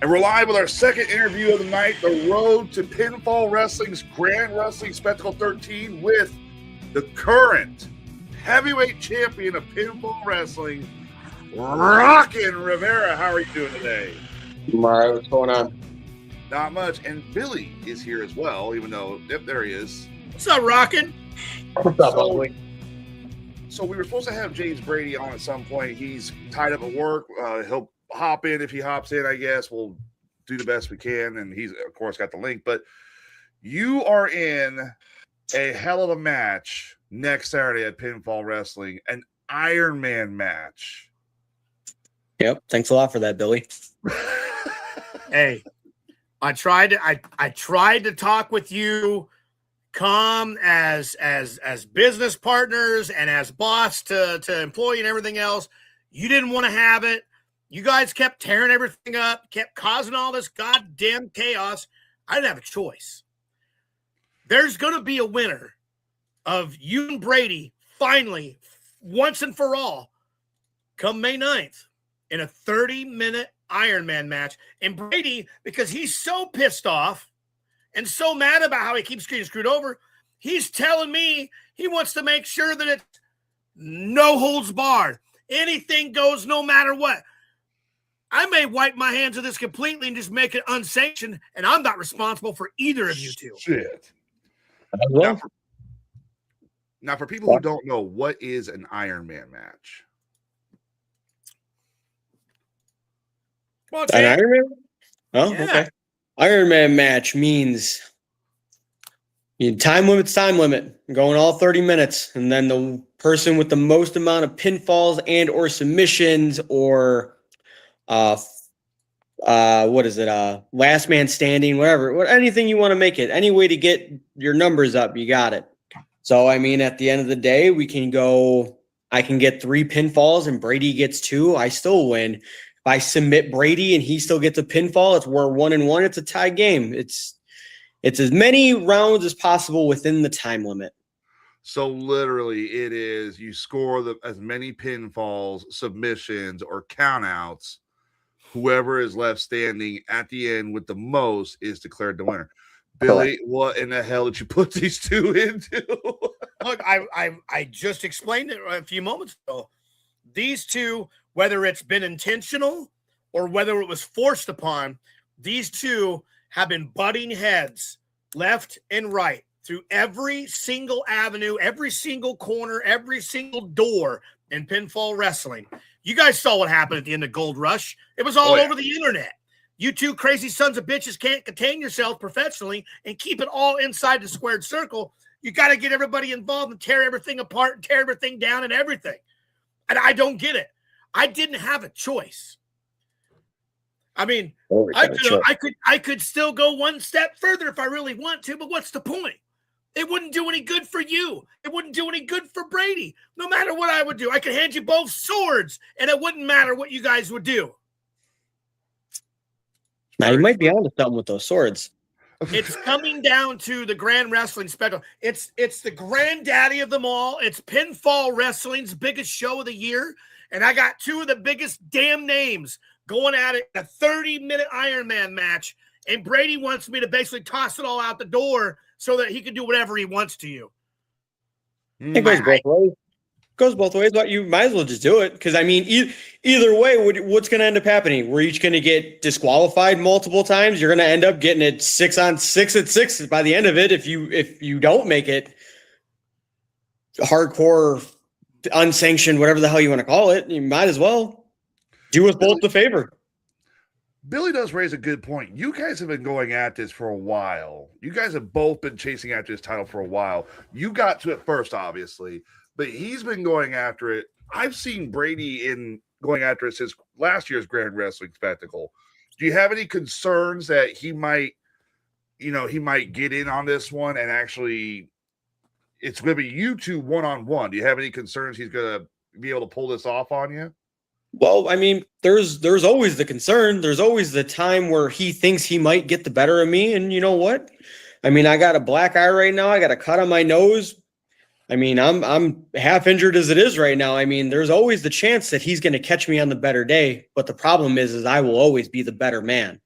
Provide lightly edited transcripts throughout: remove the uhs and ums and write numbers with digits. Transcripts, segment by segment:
And we're live with our second interview of the night, the road to Pinfall Wrestling's Grand Wrestling Spectacle XIII with the current heavyweight champion of Pinfall Wrestling, Rockin Rivera. How are you doing today? All right, what's going on? Not much. And Billy is here as well, even though, yep, there he is. What's up, Rockin? What's up, Billy? So we were supposed to have James Brady on at some point. He's tied up at work. He'll hop in if he hops in, I guess. We'll do the best we can. And he's, of course, got the link. But you are in a hell of a match next Saturday at Pinfall Wrestling, an Iron Man match. Yep. Thanks a lot for that, Billy. Hey, I tried to talk with you calm as business partners and as boss to employee and everything else. You didn't want to have it. You guys kept tearing everything up, kept causing all this goddamn chaos. I didn't have a choice. There's going to be a winner of you and Brady finally, once and for all, come May 9th in a 30-minute Iron Man match. And Brady, because he's so pissed off and so mad about how he keeps getting screwed over, he's telling me he wants to make sure that it's no holds barred. Anything goes no matter what. I may wipe my hands of this completely and just make it unsanctioned, and I'm not responsible for either of you two. Shit. Now, for people who don't know, what is an Iron Man match? Well, An Iron Man? Oh, Yeah. okay. Iron Man match means time limit, going all 30 minutes, and then the person with the most amount of pinfalls and or submissions or what is it? Last man standing, whatever, anything you want to make it, any way to get your numbers up, you got it. So, I mean, at the end of the day, I can get 3 pinfalls and Brady gets 2. I still win. If I submit Brady and he still gets a pinfall, we're 1-1. It's a tie game. It's as many rounds as possible within the time limit. So literally it is you score as many pinfalls, submissions, or countouts. Whoever is left standing at the end with the most is declared the winner. Billy, what in the hell did you put these two into? Look, I just explained it a few moments ago. These two, whether it's been intentional or whether it was forced upon, these two have been butting heads left and right through every single avenue, every single corner, every single door in Pinfall Wrestling. You guys saw what happened at the end of Gold Rush. It was all over the internet. You two crazy sons of bitches can't contain yourselves professionally and keep it all inside the squared circle. You got to get everybody involved and tear everything apart and tear everything down and everything. And I don't get it. I didn't have a choice. I mean, I could still go one step further if I really want to, but what's the point? It wouldn't do any good for you. It wouldn't do any good for Brady. No matter what I would do, I could hand you both swords, and it wouldn't matter what you guys would do. Now, you might be onto something with those swords. It's coming down to the Grand Wrestling Spectacle. It's the granddaddy of them all. It's Pinfall Wrestling's biggest show of the year, and I got 2 of the biggest damn names going at it in a 30-minute Iron Man match, and Brady wants me to basically toss it all out the door so that he can do whatever he wants to you. It goes both ways. Goes both ways, but you might as well just do it. Because, I mean, either way, what's going to end up happening? We're each going to get disqualified multiple times. You're going to end up getting it 6-on-6 at 6 by the end of it if you don't make it hardcore, unsanctioned, whatever the hell you want to call it. You might as well do us both the favor. Billy does raise a good point. You guys have been going at this for a while. You guys have both been chasing after this title for a while. You got to it first, obviously, but he's been going after it. I've seen Brady going after it since last year's Grand Wrestling Spectacle. Do you have any concerns that he might get in on this one and actually it's going to be you two one-on-one? Do you have any concerns he's going to be able to pull this off on you? Well, I mean, there's always the concern. There's always the time where he thinks he might get the better of me. And you know what? I mean, I got a black eye right now. I got a cut on my nose. I mean, I'm half injured as it is right now. I mean, there's always the chance that he's going to catch me on the better day. But the problem is I will always be the better man.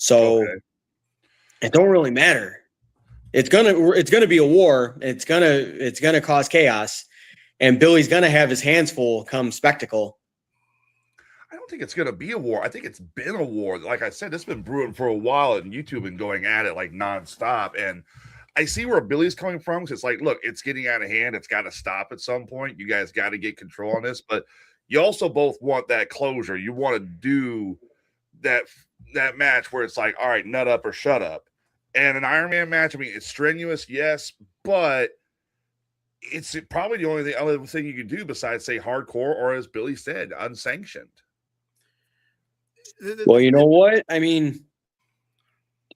So it don't really matter. It's gonna be a war. It's gonna cause chaos, and Billy's gonna have his hands full come Spectacle. I don't think it's going to be a war. I think it's been a war. Like I said, it's been brewing for a while, and YouTube been going at it like nonstop. And I see where Billy's coming from. It's like, look, it's getting out of hand. It's got to stop at some point. You guys got to get control on this. But you also both want that closure. You want to do that match where it's like, all right, nut up or shut up. And an Iron Man match, I mean, it's strenuous, yes, but it's probably the only other thing you can do besides say hardcore or, as Billy said, unsanctioned. Well, you know what? I mean,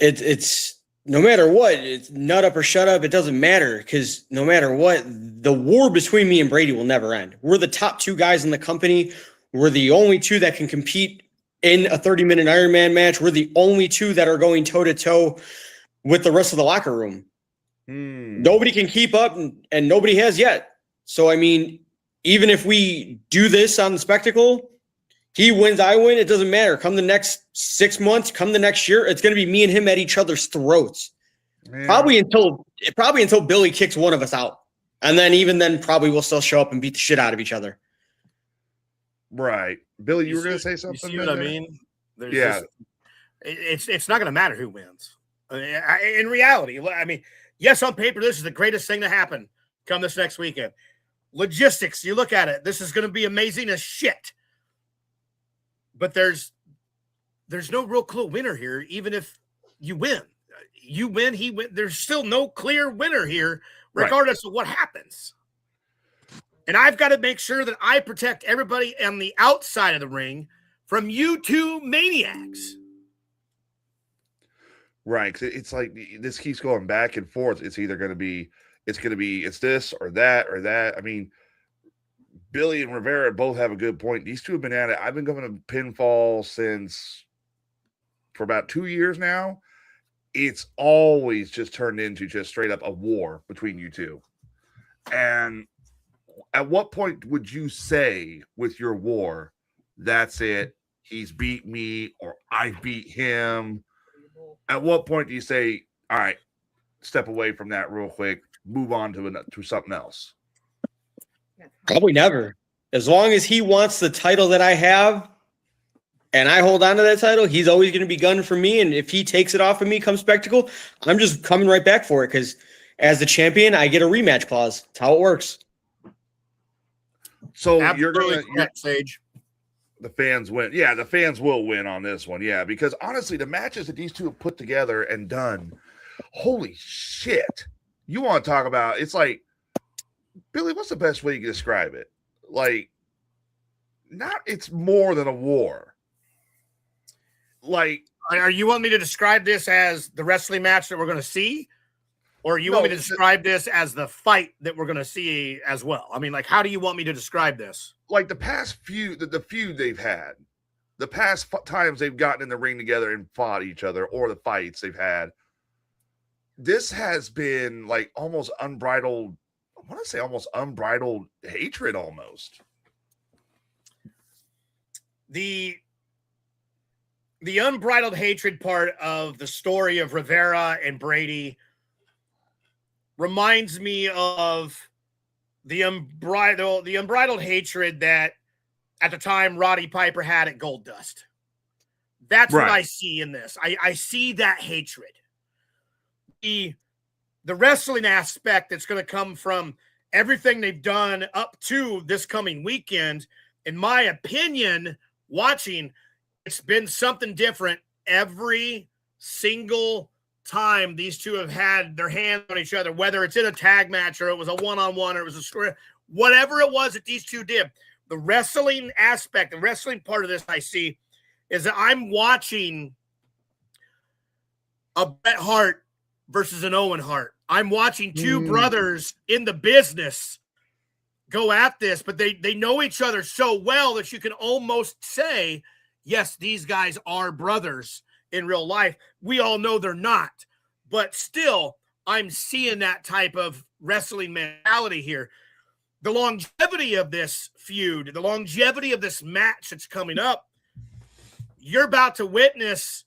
it's no matter what, it's nut up or shut up. It doesn't matter, because no matter what, the war between me and Brady will never end. We're the top two guys in the company. We're the only two that can compete in a 30-minute Iron Man match. We're the only two that are going toe-to-toe with the rest of the locker room. Nobody can keep up, and nobody has yet. So, I mean, even if we do this on the Spectacle, he wins, I win, it doesn't matter. Come the next 6 months, come the next year, it's going to be me and him at each other's throats. Man. Probably until Billy kicks one of us out. And then even then, probably we'll still show up and beat the shit out of each other. Right. Billy, you were going to say something? You see what I mean? Yeah. It's not going to matter who wins. In reality, I mean, yes, on paper, this is the greatest thing to happen come this next weekend. Logistics, you look at it, this is going to be amazing as shit. But there's no real clear winner here, even if you win. You win, he win. There's still no clear winner here, regardless of what happens. And I've got to make sure that I protect everybody on the outside of the ring from you two maniacs. Right, because it's like this keeps going back and forth. It's either going to be it's this or that or that. I mean, Billy and Rivera both have a good point. These two have been at it. I've been going to Pinfall for about 2 years now. It's always just turned into just straight up a war between you two. And at what point would you say with your war, that's it, he's beat me or I beat him? At what point do you say, all right, step away from that real quick, move on to something else? Probably never. As long as he wants the title that I have and I hold on to that title, he's always going to be gunning for me. And if he takes it off of me come Spectacle, I'm just coming right back for it, because as the champion, I get a rematch clause. That's how it works. So Absolutely you're Sage. The fans win. Yeah, the fans will win on this one. Yeah, because honestly, the matches that these two have put together and done, holy shit. You want to talk about, it's like, Billy, what's the best way you can describe it? Like, it's more than a war. Like, are you wanting me to describe this as the wrestling match that we're going to see? Or you want me to describe this as the fight that we're going to see as well? I mean, like, how do you want me to describe this? Like the past few, the feud they've had, the past times they've gotten in the ring together and fought each other, or the fights they've had, this has been like almost unbridled. I want to say almost unbridled hatred almost. The unbridled hatred part of the story of Rivera and Brady reminds me of the unbridled hatred that at the time Roddy Piper had at Gold Dust. That's what I see in this. I see that hatred. The wrestling aspect that's going to come from everything they've done up to this coming weekend, in my opinion, watching, it's been something different every single time these two have had their hands on each other, whether it's in a tag match or it was a one-on-one or it was a square, whatever it was that these two did. The wrestling aspect, the wrestling part of this I see is that I'm watching a Bret Hart versus an Owen Hart. I'm watching two brothers in the business go at this, but they know each other so well that you can almost say, yes, these guys are brothers in real life. We all know they're not, but still, I'm seeing that type of wrestling mentality here. The longevity of this feud, the longevity of this match that's coming up, you're about to witness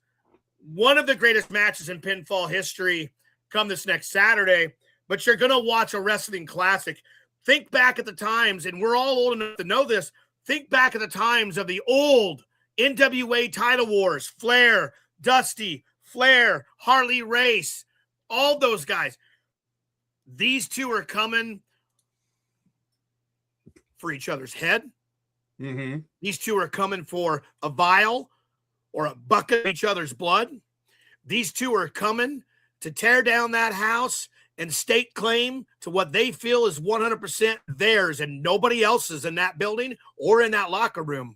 one of the greatest matches in pinfall history come this next Saturday, but you're going to watch a wrestling classic. Think back at the times, and we're all old enough to know this. Think back at the times of the old NWA title wars, Flair, Dusty, Flair, Harley Race, all those guys. These two are coming for each other's head. Mm-hmm. These two are coming for a vial or a bucket of each other's blood. These two are coming to tear down that house and stake claim to what they feel is 100% theirs and nobody else's in that building or in that locker room.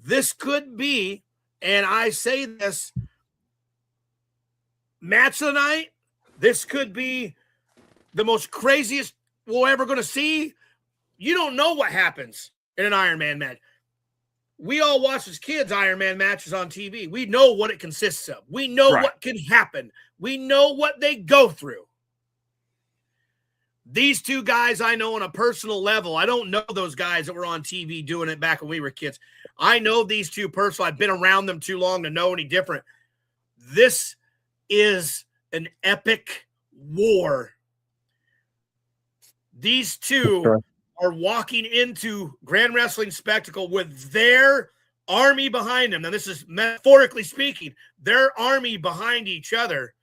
This could be, and I say this, match of the night, this could be the most craziest we're ever going to see. You don't know what happens in an Iron Man match. We all watch as kids Iron Man matches on TV. We know what it consists of. We know what can happen. We know what they go through. These two guys I know on a personal level. I don't know those guys that were on TV doing it back when we were kids. I know these two personally. I've been around them too long to know any different. This is an epic war. These two are walking into Grand Wrestling Spectacle with their army behind them. Now, this is metaphorically speaking, their army behind each other.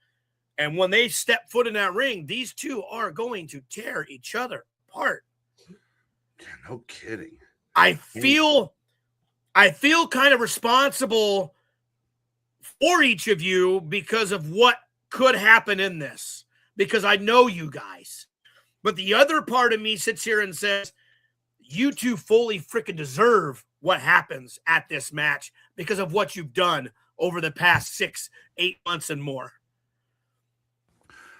And when they step foot in that ring, these two are going to tear each other apart. Yeah, no kidding. I feel kind of responsible for each of you because of what could happen in this, because I know you guys. But the other part of me sits here and says, you two fully freaking deserve what happens at this match because of what you've done over the past 6-8 months and more.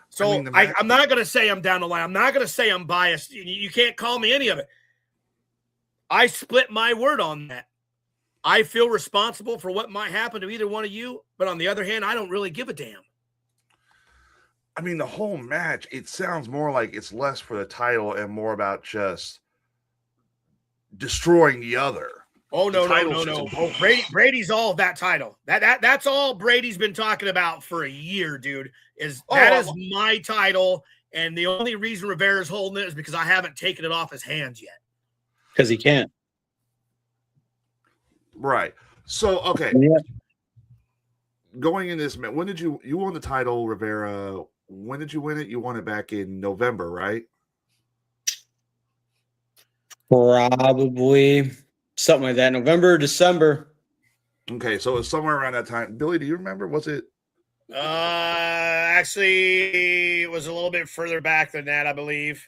So I'm not going to say I'm down the line. I'm not going to say I'm biased. You can't call me any of it. I split my word on that. I feel responsible for what might happen to either one of you. But on the other hand, I don't really give a damn. I mean, the whole match, it sounds more like it's less for the title and more about just destroying the other. Oh, no. Oh, Brady's all of that title. That's all Brady's been talking about for a year, dude. Is my title, and the only reason Rivera's holding it is because I haven't taken it off his hands yet. Because he can't. Right. So, okay. Yeah. Going in this, when did you won the title, Rivera? When did you win it? You won it back in November, right? Probably something like that. November, December. Okay, so it was somewhere around that time. Billy, do you remember? Was it? Actually, it was a little bit further back than that, I believe,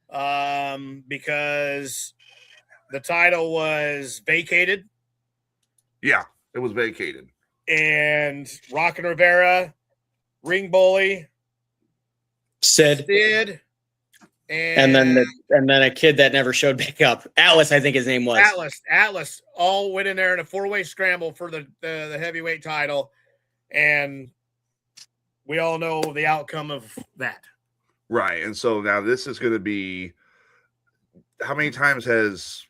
because the title was vacated. Yeah, it was vacated. And Rockin Rivera, Ring Bully, Sid, and then a kid that never showed back up. Atlas, I think his name was. Atlas all went in there in a 4-way scramble for the heavyweight title, and we all know the outcome of that. Right, and so now this is going to be. How many times has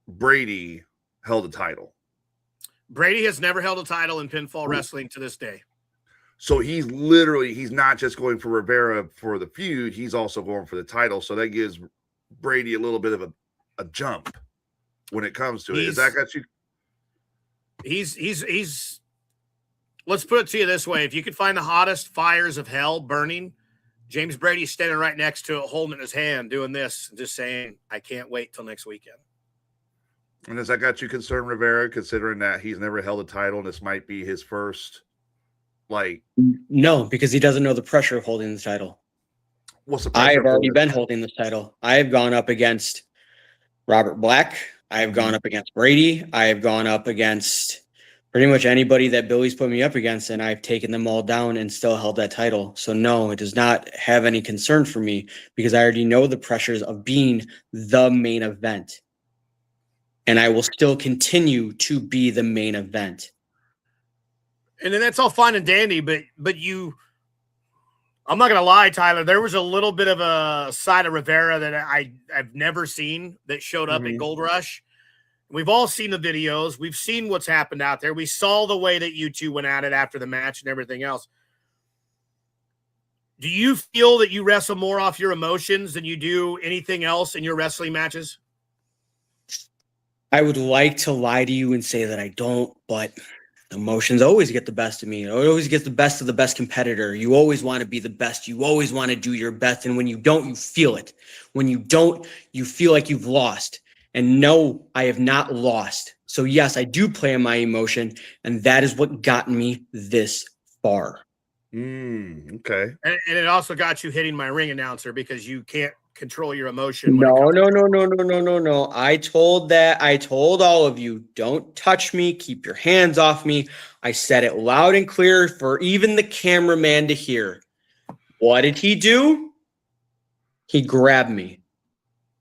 Brady held a title? Brady has never held a title in pinfall wrestling to this day. So he's not just going for Rivera for the feud, he's also going for the title. So that gives Brady a little bit of a jump when it comes to it. Is that got you? He's let's put it to you this way. If you could find the hottest fires of hell burning, James Brady's standing right next to it, holding it in his hand, doing this, just saying, I can't wait till next weekend. And has that got you concerned, Rivera, considering that he's never held a title and this might be his first? No, because he doesn't know the pressure of holding the title. What's the pressure? I have already been holding this title. I have gone up against Robert Black. I have gone up against Brady. I have gone up against pretty much anybody that Billy's put me up against, and I've taken them all down and still held that title. So no, it does not have any concern for me because I already know the pressures of being the main event. And I will still continue to be the main event. And then that's all fine and dandy, but I'm not going to lie, Tyler, there was a little bit of a side of Rivera that I've never seen that showed up at Gold Rush. We've all seen the videos. We've seen what's happened out there. We saw the way that you two went at it after the match and everything else. Do you feel that you wrestle more off your emotions than you do anything else in your wrestling matches? I would like to lie to you and say that I don't, but emotions always get the best of me. It always gets the best of the best competitor. You always want to be the best. You always want to do your best. And when you don't, you feel it. When you don't, you feel like you've lost. And no, I have not lost. So yes, I do play on my emotion. And that is what got me this far. Okay. And it also got you hitting my ring announcer because you can't control your emotion. No. I told all of you, don't touch me. Keep your hands off me. I said it loud and clear for even the cameraman to hear. What did he do? He grabbed me.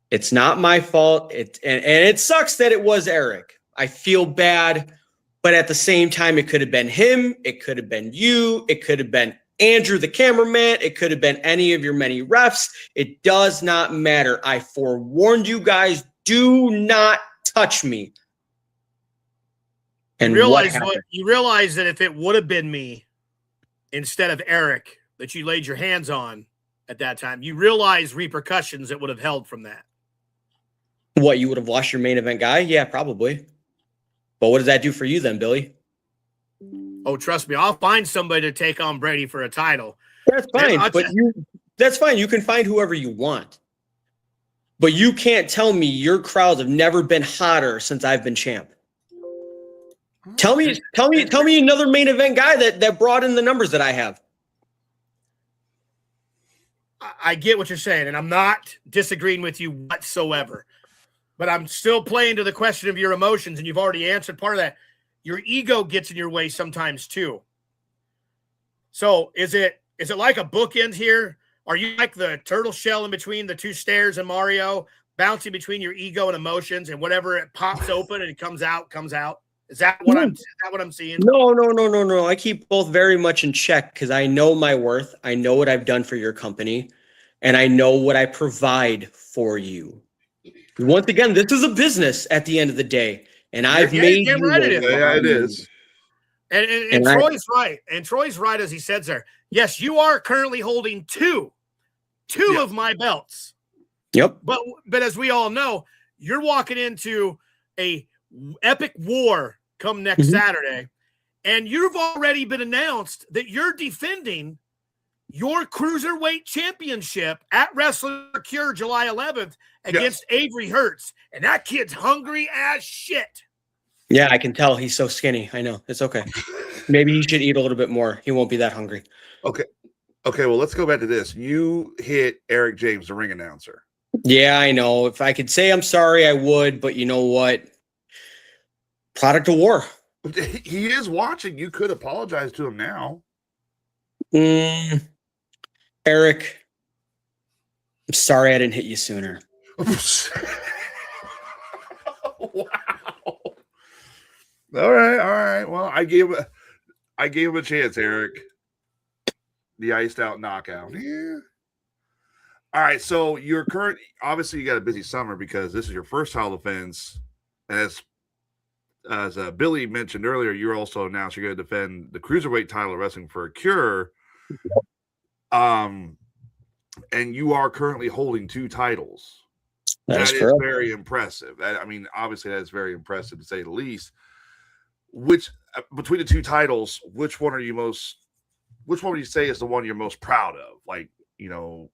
It's not my fault. And it sucks that it was Eric. I feel bad, but at the same time, it could have been him. It could have been you. It could have been Andrew, the cameraman. It could have been any of your many refs. It does not matter. I forewarned you guys, do not touch me. And you realize that if it would have been me instead of Eric that you laid your hands on at that time, you realize repercussions that would have held from that. What, you would have lost your main event guy? Yeah, probably. But what does that do for you then, Billy? Oh, trust me, I'll find somebody to take on Brady for a title. That's fine, that's fine. You can find whoever you want. But you can't tell me your crowds have never been hotter since I've been champ. Tell me another main event guy that brought in the numbers that I have. I get what you're saying, and I'm not disagreeing with you whatsoever. But I'm still playing to the question of your emotions, and you've already answered part of that. Your ego gets in your way sometimes too. So is it like a bookend here? Are you like the turtle shell in between the two stairs in Mario, bouncing between your ego and emotions, and whatever it pops open and it comes out? Is that what I'm seeing? No. I keep both very much in check because I know my worth. I know what I've done for your company, and I know what I provide for you. Once again, this is a business at the end of the day, and I've made you right. It is. And Troy's right. And Troy's right as he says there. Yes, you are currently holding two of my belts. Yep. But as we all know, you're walking into a epic war come next Saturday, and you've already been announced that you're defending your cruiserweight championship at Wrestling for Cure July 11th against Avery Hertz, and that kid's hungry as shit. Yeah, I can tell he's so skinny. I know. It's okay. Maybe he should eat a little bit more. He won't be that hungry. Okay, well, let's go back to this. You hit Eric James, the ring announcer. Yeah, I know. If I could say I'm sorry, I would, but you know what? Product of war. He is watching. You could apologize to him now. Eric, I'm sorry I didn't hit you sooner. Wow. All right. Well, I gave him a chance, Eric. The iced out knockout. Yeah. All right. So your current, obviously, you got a busy summer because this is your first title defense. As Billy mentioned earlier, you're also announced you're going to defend the cruiserweight title of Wrestling for a Cure. And you are currently holding two titles. That is very impressive. Obviously, that is very impressive to say the least. Which between the two titles, which one would you say is the one you're most proud of? Like, the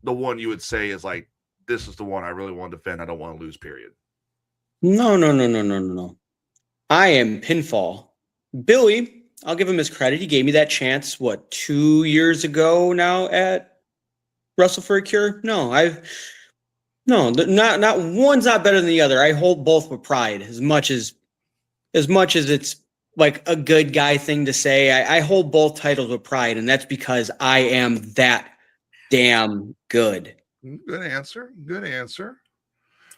one you would say is like, this is the one I really want to defend. I don't want to lose, period. No. I am Pinfall. Billy, I'll give him his credit. He gave me that chance, 2 years ago now at Wrestle for a Cure? Not one's not better than the other. I hold both with pride as much as it's like a good guy thing to say. I hold both titles with pride, and that's because I am that damn good. Good answer.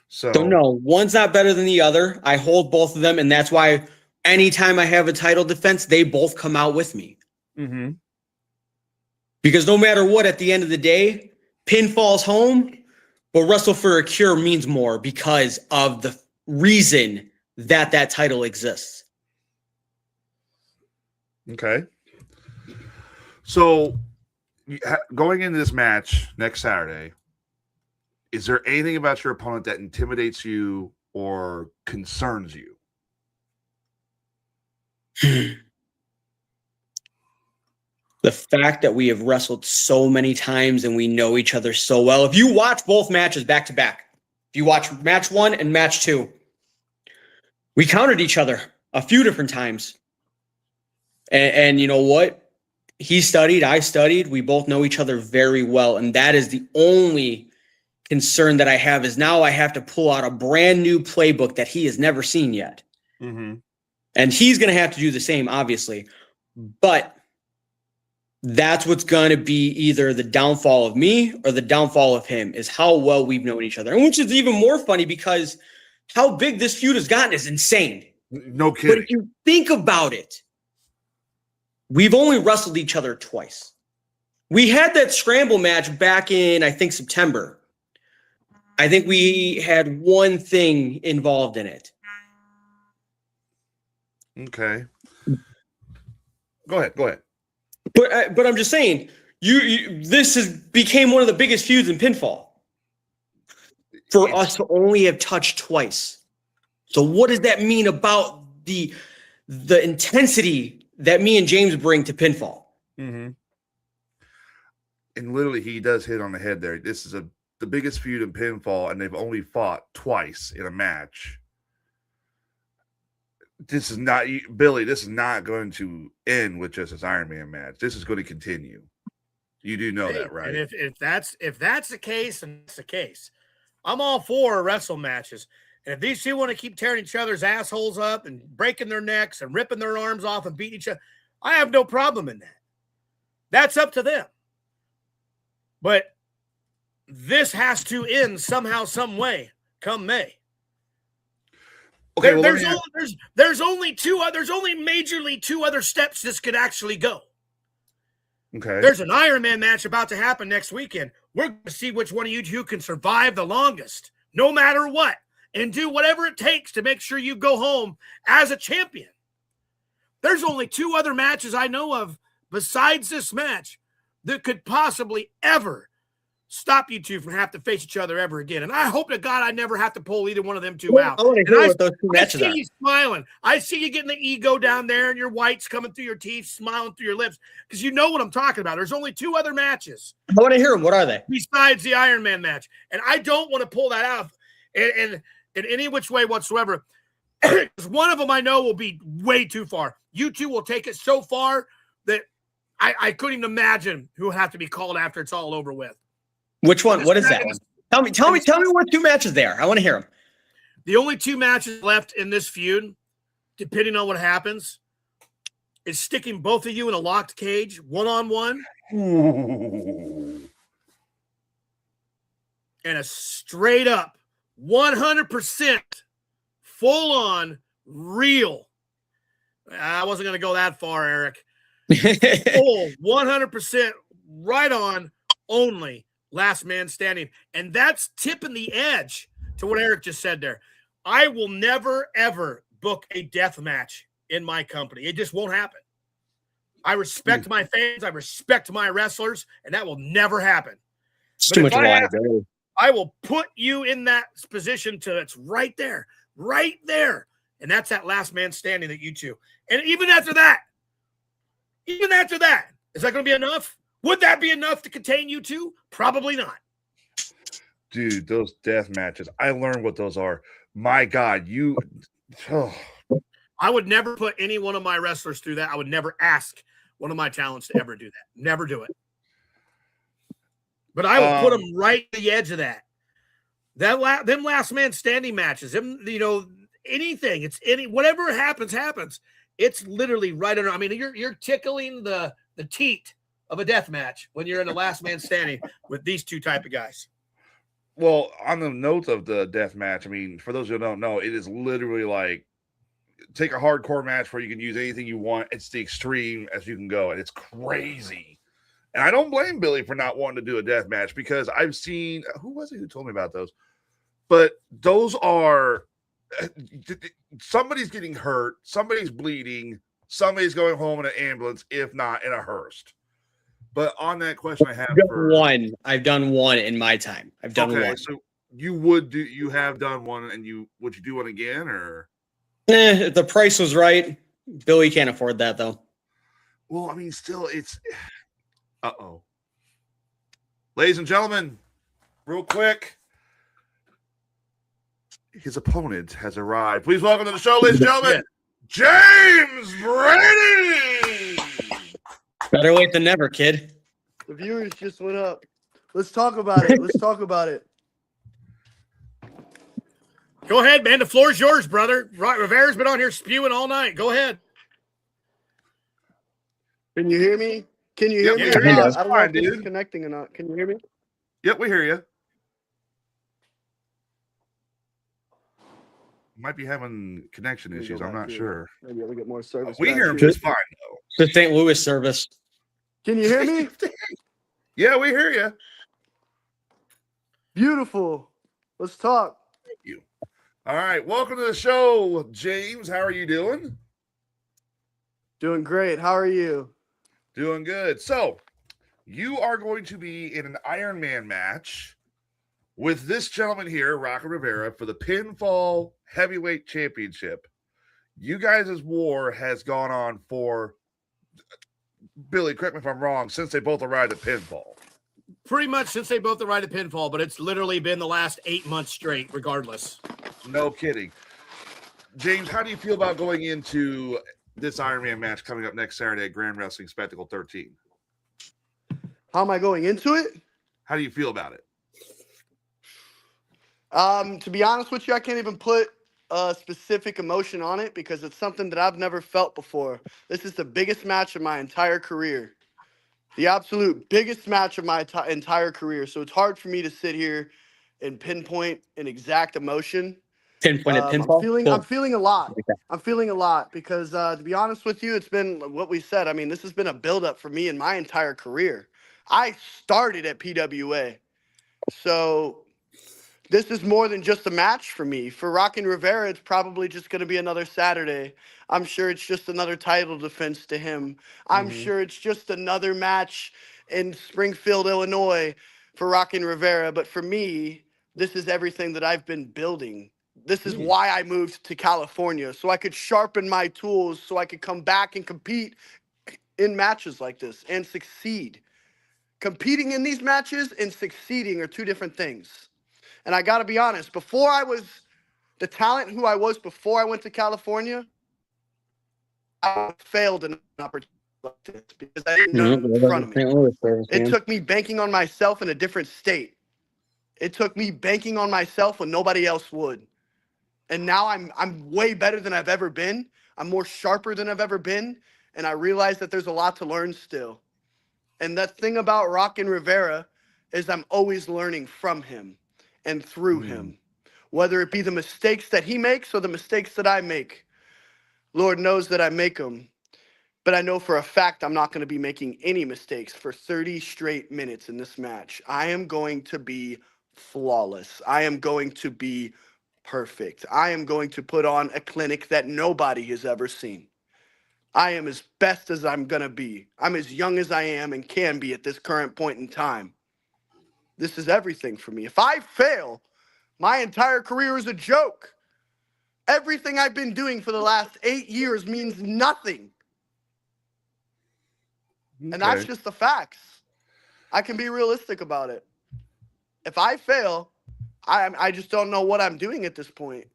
So no, one's not better than the other. I hold both of them, and that's why anytime I have a title defense, they both come out with me. Mm-hmm. Because no matter what, at the end of the day, Pinfall's home, but Wrestle for a Cure means more because of the reason that title exists. Okay. So going into this match next Saturday, is there anything about your opponent that intimidates you or concerns you? The fact that we have wrestled so many times and we know each other so well. If you watch both matches back to back, if you watch match 1 and match 2, we countered each other a few different times. And you know what? He studied, I studied. We both know each other very well. And that is the only concern that I have, is now I have to pull out a brand new playbook that he has never seen yet. Mm-hmm. And he's going to have to do the same, obviously. But that's what's going to be either the downfall of me or the downfall of him, is how well we've known each other. And which is even more funny, because how big this feud has gotten is insane. No kidding. But if you think about it, we've only wrestled each other twice. We had that scramble match back in, I think, September. I think we had one thing involved in it. Okay. Go ahead. But I'm just saying, this became one of the biggest feuds in Pinfall for us to only have touched twice. So what does that mean about the intensity that me and James bring to Pinfall? Mm-hmm. And literally, he does hit on the head there. This is the biggest feud in Pinfall, and they've only fought twice in a match. This is not, Billy, this is not going to end with just this Iron Man match. This is going to continue. You do know that, right? And if that's the case, and it's the case, I'm all for wrestle matches. And if these two want to keep tearing each other's assholes up and breaking their necks and ripping their arms off and beating each other, I have no problem in that. That's up to them. But this has to end somehow, some way, come May. Okay, there's only majorly two other steps this could actually go. Okay. There's an Iron Man match about to happen next weekend. We're going to see which one of you two can survive the longest, no matter what, and do whatever it takes to make sure you go home as a champion. There's only 2 other matches I know of besides this match that could possibly ever stop you two from having to face each other ever again. And I hope to God I never have to pull either one of them two out. I want to hear what those 2 matches are. I see you smiling. I see you getting the ego down there and your whites coming through your teeth, smiling through your lips, because you know what I'm talking about. There's only 2 other matches. I want to hear them. What are they? Besides the Iron Man match. And I don't want to pull that out in any which way whatsoever. Because one of them I know will be way too far. You two will take it so far that I couldn't even imagine who will have to be called after it's all over with. Which one? What is that one? Tell me what 2 matches they are. I want to hear them. The only 2 matches left in this feud, depending on what happens, is sticking both of you in a locked cage, 1-on-1. Ooh. And a straight up 100% full on real. I wasn't going to go that far, Eric. Full 100% right on only last man standing. And that's tipping the edge to what Eric just said there. I will never, ever book a death match in my company. It just won't happen. I respect my fans. I respect my wrestlers, and that will never happen. It's too much liability. I will put you in that position till it's right there. And that's that last man standing that you two. And even after that, is that going to be enough? Would that be enough to contain you two? Probably not. Dude, those death matches, I learned what those are. My God, I would never put any one of my wrestlers through that. I would never ask one of my talents to ever do that. Never do it. But I will put them right at the edge of that. Them last man standing matches, anything. Whatever happens. It's literally right under. I mean, you're tickling the teat of a death match when you're in the last man standing with these 2 type of guys. Well, on the note of the death match, I mean, for those who don't know, it is literally like take a hardcore match where you can use anything you want. It's the extreme as you can go, and it's crazy. And I don't blame Billy for not wanting to do a death match, because I've seen, who was it who told me about those? But those are, somebody's getting hurt, somebody's bleeding, somebody's going home in an ambulance, if not in a hearse. But on that question I have I've done one in my time. I've done one. So you have done one, and would you do one again, or? If the price was right. Billy can't afford that though. Well, I mean, still, it's. Uh-oh. Ladies and gentlemen, real quick, his opponent has arrived. Please welcome to the show, ladies and gentlemen, James Brady. Better late than never, kid. The viewers just went up. Let's talk about it. Let's talk about it. Go ahead, man. The floor is yours, brother. Rivera's been on here spewing all night. Go ahead. Can you hear me? Can you hear me? Yeah, I don't know fine, if this is dude. connecting or not. Can you hear me? Yep, we hear you. Might be having connection Let me issues. go I'm back not here. sure. Maybe I'll get more service. We back hear him here. just fine, though. The St. Louis service. Can you hear me? Yeah, we hear you. Beautiful. Let's talk. Thank you. All right, welcome to the show, James. How are you doing? Doing great. How are you? Doing good. So, you are going to be in an Iron Man match with this gentleman here, Rockin Rivera, for the Pinfall Heavyweight Championship. You guys' war has gone on for, Billy, correct me if I'm wrong, since they both arrived at Pinfall. Pretty much since they both arrived at Pinfall, but it's literally been the last 8 months straight, regardless. No kidding. James, how do you feel about going into this Iron Man match coming up next Saturday at Grand Wrestling Spectacle XIII? How am I going into it? How do you feel about it? To be honest with you, I can't even put a specific emotion on it because it's something that I've never felt before. This is the biggest match of my entire career. The absolute biggest match of my entire career. So it's hard for me to sit here and pinpoint an exact emotion. Pinpoint at Pinfall. I'm feeling a lot. I'm feeling a lot because, to be honest with you, it's been what we said. I mean, this has been a buildup for me in my entire career. I started at PWA. So this is more than just a match for me. For Rockin Rivera, it's probably just going to be another Saturday. I'm sure it's just another title defense to him. I'm sure it's just another match in Springfield, Illinois for Rockin Rivera. But for me, this is everything that I've been building. This is why I moved to California, so I could sharpen my tools, so I could come back and compete in matches like this and succeed. Competing in these matches and succeeding are two different things. And I got to be honest, before I was the talent who I was before I went to California, I failed in an opportunity like this because I didn't know in front of me. It took me banking on myself in a different state. It took me banking on myself when nobody else would. And now I'm way better than I've ever been. I'm more sharper than I've ever been. And I realize that there's a lot to learn still. And the thing about Rockin Rivera is I'm always learning from him and through him, whether it be the mistakes that he makes or the mistakes that I make. Lord knows that I make them. But I know for a fact I'm not going to be making any mistakes for 30 straight minutes in this match. I am going to be flawless. I am going to be perfect. I am going to put on a clinic that nobody has ever seen. I am as best as I'm going to be. I'm as young as I am and can be at this current point in time. This is everything for me. If I fail, my entire career is a joke. Everything I've been doing for the last 8 years means nothing. And that's just the facts. I can be realistic about it. If I fail, I just don't know what I'm doing at this point.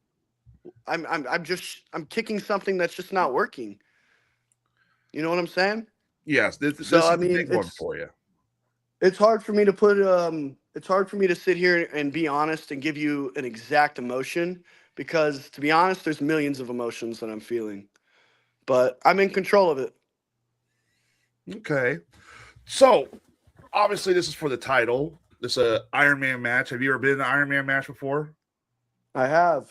I'm kicking something that's just not working. You know what I'm saying? Yes, this is I a mean, big one for you. It's hard for me to put it's hard for me to sit here and be honest and give you an exact emotion because, to be honest, there's millions of emotions that I'm feeling. But I'm in control of it. Okay. So, obviously this is for the title. This is an Iron Man match. Have you ever been in an Iron Man match before? I have.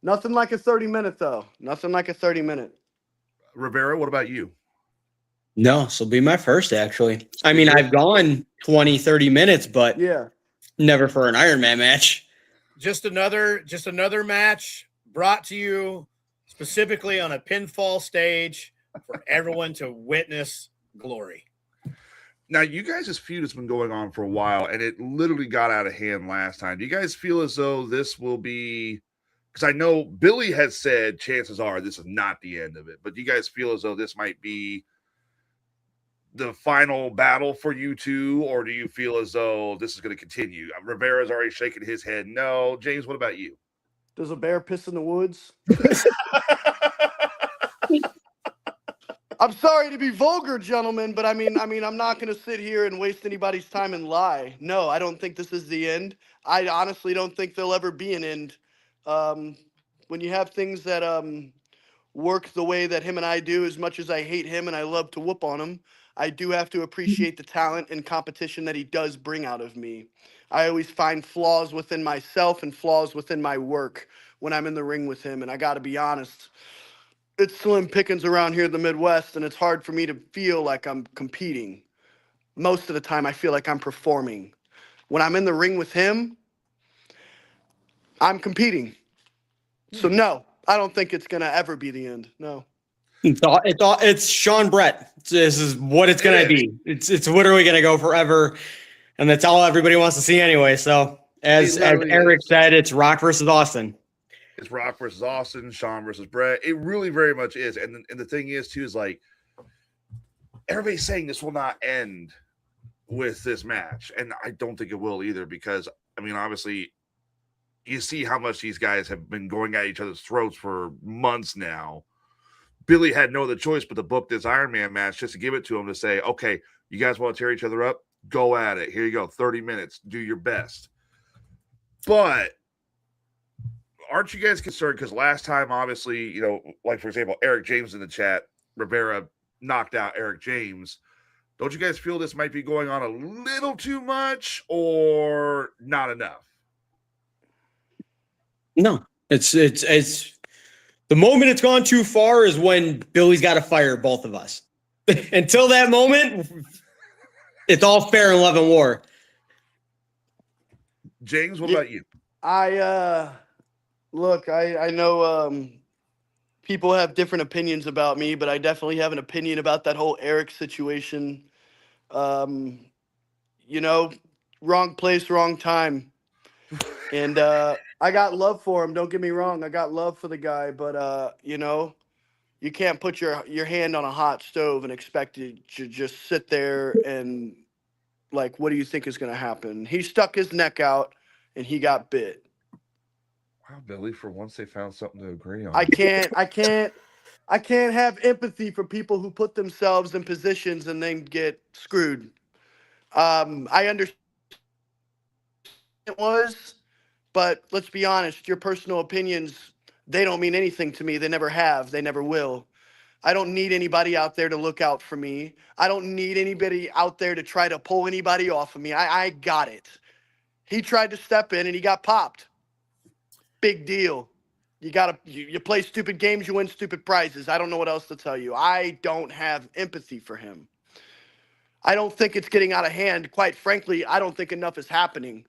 Nothing like a 30-minute, though. Nothing like a 30-minute. Rivera, what about you? No, this will be my first, actually. I mean, I've gone 20, 30 minutes, but Yeah. never for an Iron Man match. Just another match, brought to you specifically on a pinfall stage for everyone to witness glory. Now, you guys' feud has been going on for a while, and it literally got out of hand last time. Do you guys feel as though this will be, because I know Billy has said chances are this is not the end of it, but do you guys feel as though this might be the final battle for you two, or do you feel as though this is going to continue? Rivera's already shaking his head no. James, what about you? Does a bear piss in the woods? I'm sorry to be vulgar, gentlemen, but I mean, I'm not going to sit here and waste anybody's time and lie. No, I don't think this is the end. I honestly don't think there'll ever be an end. When you have things that work the way that him and I do, as much as I hate him and I love to whoop on him, I do have to appreciate the talent and competition that he does bring out of me. I always find flaws within myself and flaws within my work when I'm in the ring with him, and I got to be honest. It's slim pickings around here in the Midwest, and it's hard for me to feel like I'm competing. Most of the time, I feel like I'm performing. When I'm in the ring with him, I'm competing. So no, I don't think it's gonna ever be the end. No. It's Sean Brett. This is what it's gonna be. It's literally gonna go forever, and that's all everybody wants to see anyway. So as Eric said, it's Rock versus Austin. It's Rock versus Austin, Sean versus Brett. It really very much is. And the thing is, too, is like everybody's saying this will not end with this match. And I don't think it will either because, I mean, obviously, you see how much these guys have been going at each other's throats for months now. Billy had no other choice but to book this Iron Man match just to give it to him to say, okay, you guys want to tear each other up? Go at it. Here you go. 30 minutes. Do your best. But aren't you guys concerned? Because last time, obviously, you know, like for example, Eric James in the chat, Rivera knocked out Eric James. Don't you guys feel this might be going on a little too much or not enough? No, it's the moment it's gone too far is when Billy's got to fire both of us. Until that moment, it's all fair in love and war. James, what about you? Look, I know people have different opinions about me, but I definitely have an opinion about that whole Eric situation. You know, wrong place, wrong time. And I got love for him. Don't get me wrong. I got love for the guy, but you know, you can't put your hand on a hot stove and expect it to just sit there and like, what do you think is going to happen? He stuck his neck out and he got bit. Wow, Billy, for once they found something to agree on. I can't have empathy for people who put themselves in positions and then get screwed. I understand it was, but let's be honest, your personal opinions, they don't mean anything to me. They never have. They never will. I don't need anybody out there to look out for me. I don't need anybody out there to try to pull anybody off of me. I got it. He tried to step in and he got popped. Big deal. You play stupid games, you win stupid prizes. I don't know what else to tell you. I don't have empathy for him. I don't think it's getting out of hand. Quite frankly, I don't think enough is happening.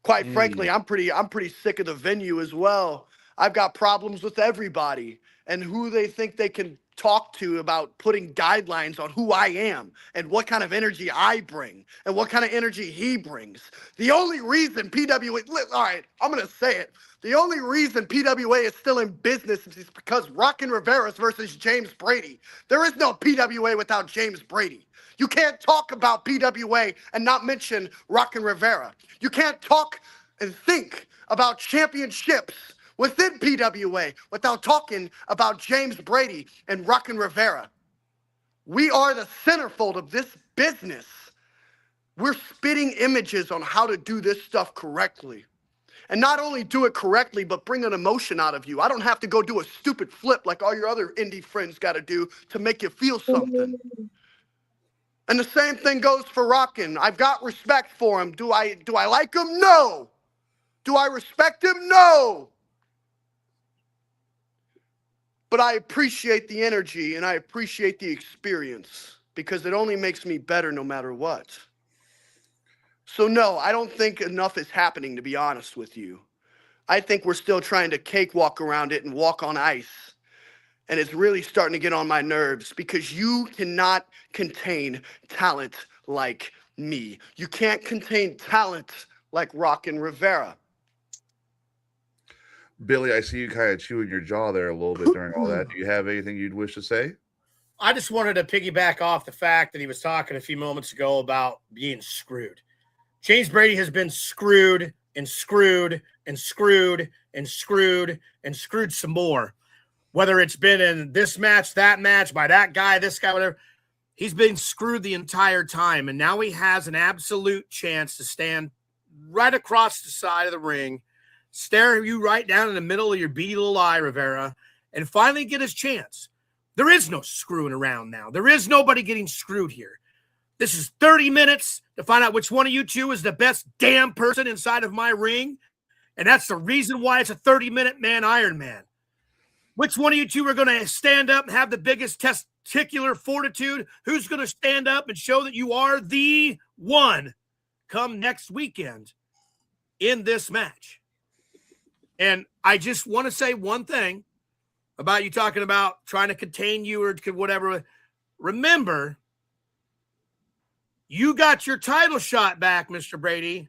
Quite frankly, I'm pretty sick of the venue as well. I've got problems with everybody and who they think they can talk to about putting guidelines on who I am and what kind of energy I bring and what kind of energy he brings. The only reason PWA, all right, I'm going to say it. The only reason PWA is still in business is because Rockin Rivera versus James Brady. There is no PWA without James Brady. You can't talk about PWA and not mention Rockin Rivera. You can't talk and think about championships within PWA without talking about James Brady and Rockin Rivera. We are the centerfold of this business. We're spitting images on how to do this stuff correctly. And not only do it correctly, but bring an emotion out of you. I don't have to go do a stupid flip like all your other indie friends got to do to make you feel something. And the same thing goes for Rockin. I've got respect for him. Do I like him? No. Do I respect him? No. But I appreciate the energy and I appreciate the experience because it only makes me better no matter what. So no, I don't think enough is happening, to be honest with you. I think we're still trying to cakewalk around it and walk on ice. And it's really starting to get on my nerves because you cannot contain talent like me. You can't contain talent like Rockin Rivera. Billy, I see you kind of chewing your jaw there a little bit during all that. Do you have anything you'd wish to say? I just wanted to piggyback off the fact that he was talking a few moments ago about being screwed. James Brady has been screwed and screwed and screwed and screwed and screwed some more. Whether it's been in this match, that match, by that guy, this guy, whatever. He's been screwed the entire time, and now he has an absolute chance to stand right across the side of the ring, stare you right down in the middle of your beady little eye, Rivera, and finally get his chance. There is no screwing around now. There is nobody getting screwed here. This is 30 minutes to find out which one of you two is the best damn person inside of my ring, and that's the reason why it's a 30-minute man Iron Man. Which one of you two are going to stand up and have the biggest testicular fortitude? Who's going to stand up and show that you are the one come next weekend in this match? And I just want to say one thing about you talking about trying to contain you or whatever. Remember, you got your title shot back, Mr. Brady,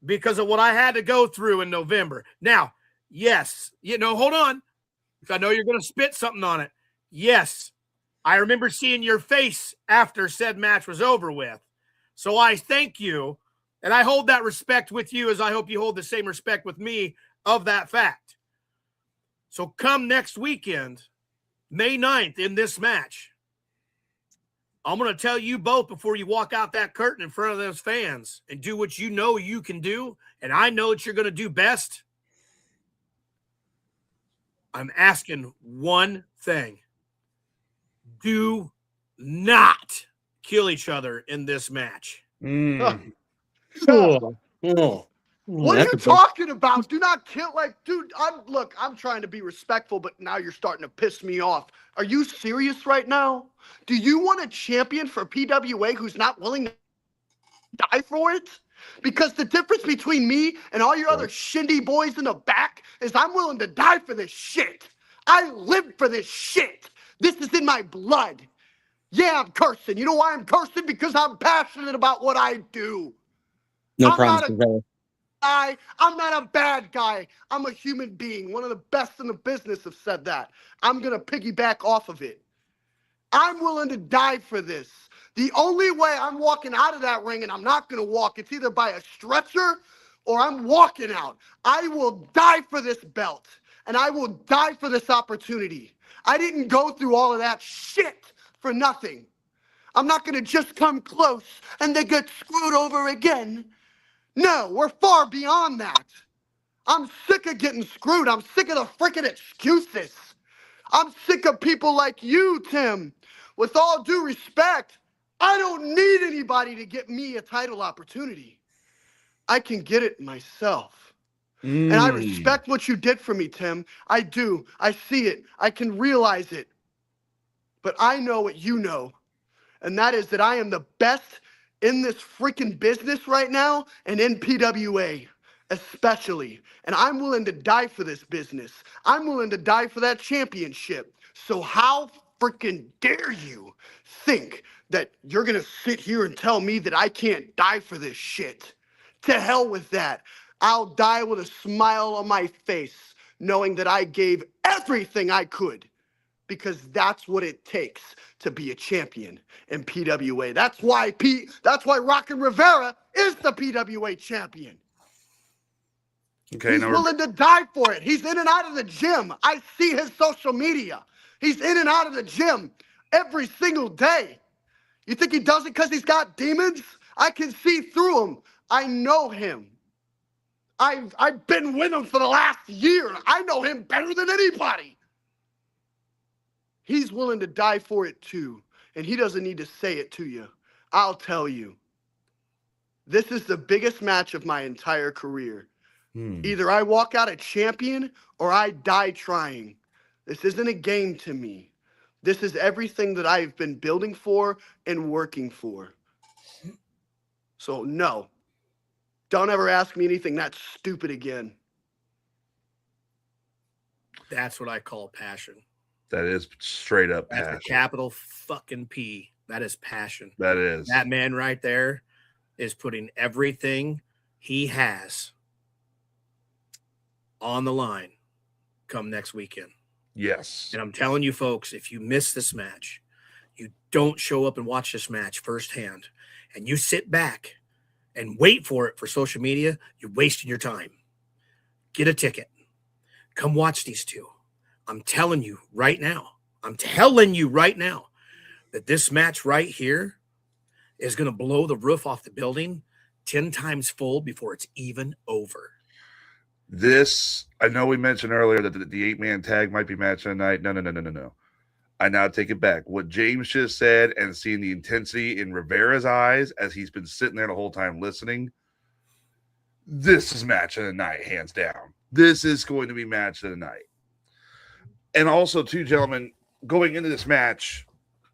because of what I had to go through in November. Now, yes, hold on, because I know you're going to spit something on it. Yes, I remember seeing your face after said match was over with. So I thank you, and I hold that respect with you as I hope you hold the same respect with me of that fact. So come next weekend, May 9th, in this match, I'm going to tell you both before you walk out that curtain in front of those fans and do what you know you can do, and I know that you're going to do best. I'm asking one thing. Do not kill each other in this match. Oh. What are you talking about? Do not kill. Dude, I'm trying to be respectful, but now you're starting to piss me off. Are you serious right now? Do you want a champion for PWA who's not willing to die for it? Because the difference between me and all your other shindy boys in the back is I'm willing to die for this shit. I live for this shit. This is in my blood. Yeah, I'm cursing. You know why I'm cursing? Because I'm passionate about what I do. No problem. I'm not a bad guy. I'm a human being. One of the best in the business have said that. I'm going to piggyback off of it. I'm willing to die for this. The only way I'm walking out of that ring, and I'm not going to walk, it's either by a stretcher or I'm walking out. I will die for this belt, and I will die for this opportunity. I didn't go through all of that shit for nothing. I'm not going to just come close and then get screwed over again. No, we're far beyond that. I'm sick of getting screwed. I'm sick of the freaking excuses. I'm sick of people like you, Tim. With all due respect, I don't need anybody to get me a title opportunity. I can get it myself. And I respect what you did for me, Tim. I do. I see it. I can realize it. But I know what you know. And that is that I am the best in this freaking business right now and in PWA especially. And I'm willing to die for this business. I'm willing to die for that championship. So how freaking dare you think that you're going to sit here and tell me that I can't die for this shit? To hell with that. I'll die with a smile on my face, knowing that I gave everything I could. Because that's what it takes to be a champion in PWA. That's why Rockin Rivera is the PWA champion. Okay, He's willing to die for it. He's in and out of the gym. I see his social media. He's in and out of the gym every single day. You think he does it because he's got demons? I can see through him. I know him. I've been with him for the last year. I know him better than anybody. He's willing to die for it too, and he doesn't need to say it to you. I'll tell you. This is the biggest match of my entire career. Either I walk out a champion or I die trying. This isn't a game to me. This is everything that I've been building for and working for. So no, don't ever ask me anything that stupid again. That's what I call passion. That is straight up That's passion. a capital fucking P. That is passion. That is. That man right there is putting everything he has on the line come next weekend. Yes. And I'm telling you, folks, if you miss this match, you don't show up and watch this match firsthand, and you sit back and wait for it for social media, you're wasting your time. Get a ticket. Come watch these two. I'm telling you right now that this match right here is going to blow the roof off the building 10 times full before it's even over. This, I know we mentioned earlier that the 8-man tag might be match of the night. No. I now take it back. What James just said, and seeing the intensity in Rivera's eyes as he's been sitting there the whole time listening, this is match of the night, hands down. This is going to be match of the night. And also, too, gentlemen, going into this match,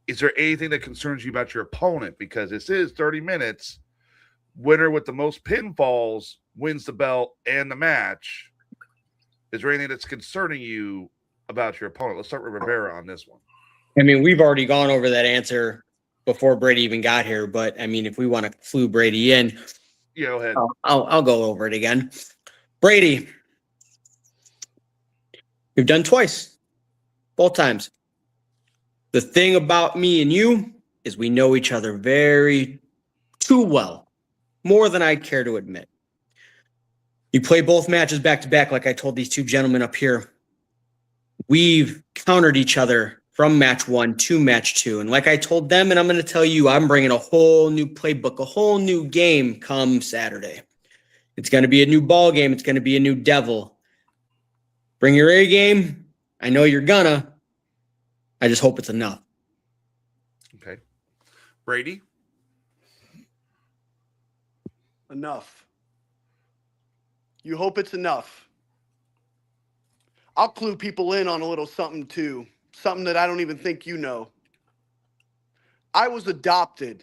is there anything that concerns you about your opponent? Because this is 30 minutes. Winner with the most pinfalls wins the belt and the match. Is there anything that's concerning you about your opponent? Let's start with Rivera on this one. I mean, we've already gone over that answer before Brady even got here, but I mean, if we want to flew Brady in, Yeah, go ahead. I'll go over it again. Brady, we've done twice, both times. The thing about me and you is we know each other very too well, more than I care to admit. You play both matches back to back, like I told these two gentlemen up here. We've countered each other from match 1 to match 2. And like I told them, and I'm going to tell you, I'm bringing a whole new playbook, a whole new game come Saturday. It's going to be a new ball game. It's going to be a new devil. Bring your A game. I know you're gonna. I just hope it's enough. Okay. Brady? Enough. You hope it's enough. I'll clue people in on a little something too. Something that I don't even think you know. I was adopted.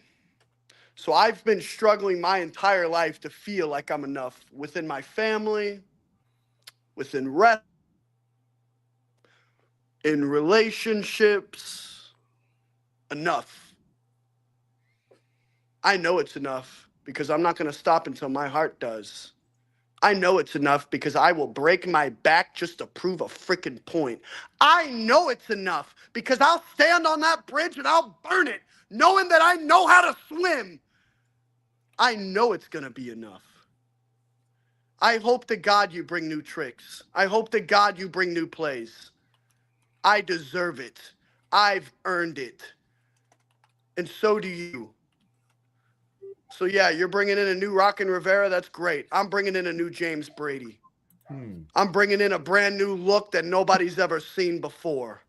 So I've been struggling my entire life to feel like I'm enough within my family, within in relationships. Enough. I know it's enough because I'm not going to stop until my heart does. I know it's enough because I will break my back just to prove a freaking point. I know it's enough because I'll stand on that bridge and I'll burn it, knowing that I know how to swim. I know it's going to be enough. I hope to God you bring new tricks. I hope to God you bring new plays. I deserve it. I've earned it. And so do you. So, yeah, you're bringing in a new Rockin Rivera. That's great. I'm bringing in a new James Brady. I'm bringing in a brand new look that nobody's ever seen before.